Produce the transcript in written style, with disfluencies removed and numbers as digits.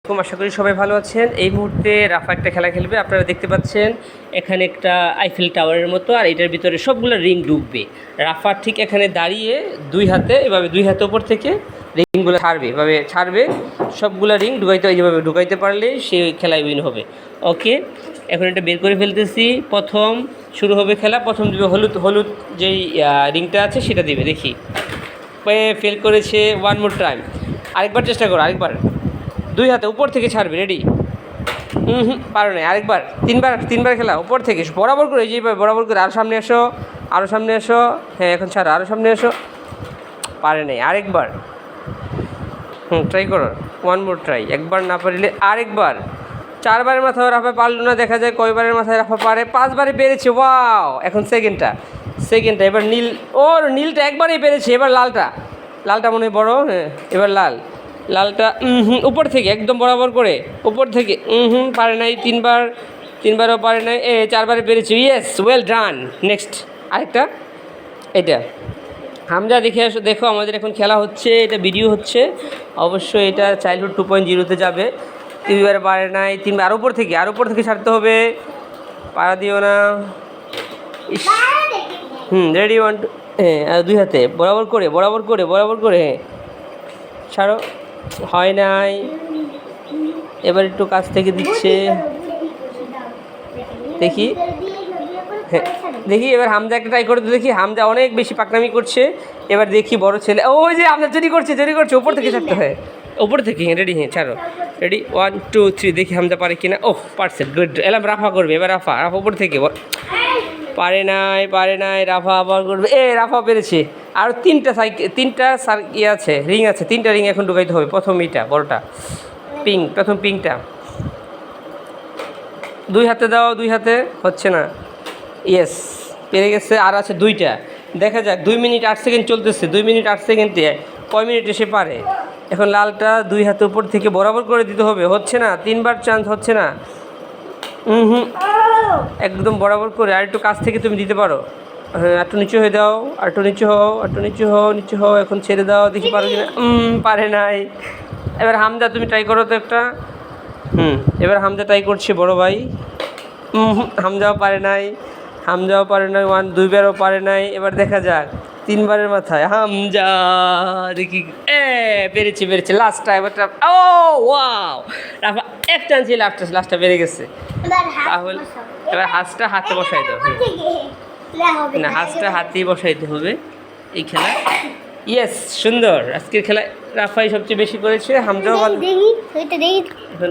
আশা করি সবাই ভালো আছেন। এই মুহূর্তে রাফা একটা খেলা খেলবে। আপনারা দেখতে পাচ্ছেন এখানে একটা আইফেল টাওয়ারের মতো, আর এটার ভিতরে সবগুলো রিং ডুববে। রাফা ঠিক এখানে দাঁড়িয়ে দুই হাতে এভাবে দুই হাতে উপর থেকে রিংগুলো ছাড়বে, এভাবে ছাড়বে সবগুলো রিং ঢুকাইতে, এইভাবে ঢুকাইতে পারলে সে খেলায় উইন হবে। ওকে, এখন এটা বের করে ফেলতেছি। প্রথম শুরু হবে খেলা। প্রথম দিবে হলুদ, হলুদ যেই রিংটা আছে সেটা দিবে। দেখি ফেল করেছে। ওয়ান মোর টাইম, আরেকবার চেষ্টা করো, আরেকবার দুই হাতে উপর থেকে ছাড়বে। রেডি? পারো না, আরেকবার। তিনবার খেলা উপর থেকে বরাবর করে, যেভাবে বরাবর করে। আরও সামনে এসো, আরও সামনে এসো। হ্যাঁ, এখন ছাড়ো, আরও সামনে এসো। পারে নাই, আরেকবার। ট্রাই করো, ওয়ান মোর ট্রাই। একবার না পারলে আরেকবার। চারবারের মাথায় রাফা পারলো না, দেখা যায় কয়বারের মাথায় রাফা পারে। 5 বারে পেরেছে। ওয়াও! এখন সেকেন্ডটা, এবার নীল। ওর নীলটা একবারেই পেরেছে। এবার লালটা মনে হয় বড়। হ্যাঁ, এবার লালটা উপর থেকে একদম বরাবর করে, উপর থেকে। পারে নাই। তিনবারও পারে নাই। 4বারে পেরেছি। Yes, well done. নেক্সট আরেকটা, এটা হামজা দেখো আমাদের এখন খেলা হচ্ছে, এটা ভিডিও হচ্ছে। অবশ্যই এটা চাইল্ডহুড 2.0-তে যাবে। 3বারে পারে নাই। 3বার আর উপর থেকে ছাড়তে হবে। পাড়া দিও না। রেডি? 1 2। হ্যাঁ, দুই হাতে বরাবর করে। হ্যাঁ, ছাড়ো। হয় নাই। এবার একটু কাছ থেকে দিচ্ছে। দেখি, হ্যাঁ দেখি। এবার হামজা একটা ট্রাই করে তো দেখি। হামজা অনেক বেশি পাকনামি করছে। এবার দেখি বড় ছেলে। ওই যে হামজা চুরি করছে। উপর থেকে ছাড়তে হয়, উপর থেকে। হ্যাঁ, রেডি? হ্যাঁ, ছাড়ো। রেডি? 1 2 3। দেখি হামজা পারে কিনা। ওহ, পারছে। গুড। এলাম রাফা করবে এবার। রাফা উপর থেকে। পারে নাই। রাফা আবার করবে। রাফা পেরেছে। আর তিনটা আছে, রিং আছে। 3টা রিং এখন ঢুকাইতে হবে। প্রথম এইটা বড়টা, প্রথম পিঙ্কটা। দুই হাতে দাও, দুই হাতে। হচ্ছে না। ইয়েস, পেরে গেছে। আর আছে 2টা। দেখা যাক। 2 মিনিট 8 সেকেন্ড চলতেছে। 2 মিনিট 8 সেকেন্ডে কয় মিনিটে সে পারে। এখন লালটা দুই হাতে উপর থেকে বরাবর করে দিতে হবে। হচ্ছে না। 3বার চান্স, হচ্ছে না। একদম বরাবর করে। আর একটু কাছ থেকে তুমি দিতে পারো। হ্যাঁ, একটু নিচু হয়ে দাও। আর একটু নিচু হও। এখন ছেড়ে দাও, দেখি পারো কিনা। পারে নাই। এবার হামজা তুমি ট্রাই করো তো একটা। এবার হামজা ট্রাই করছে, বড় ভাই। হামজাও পারে নাই। 2বারও পারে নাই। এবার দেখা যাক 3বারের মাথায় হামজা। দেখি, পেরেছে লাস্টটা। এবারটা, ও ওয়াও! রাফা এক চান্স, লাস্টটা বেড়ে গেছে। তাহলে এবার হাঁসটা হাতে বসাই দাও। না, হাঁসটা হাতেই বসাইতে হবে এই খেলা। ইয়েস, সুন্দর। আজকের খেলায় রাফাই সবচেয়ে বেশি করেছে। হামজাও ভালো। এখন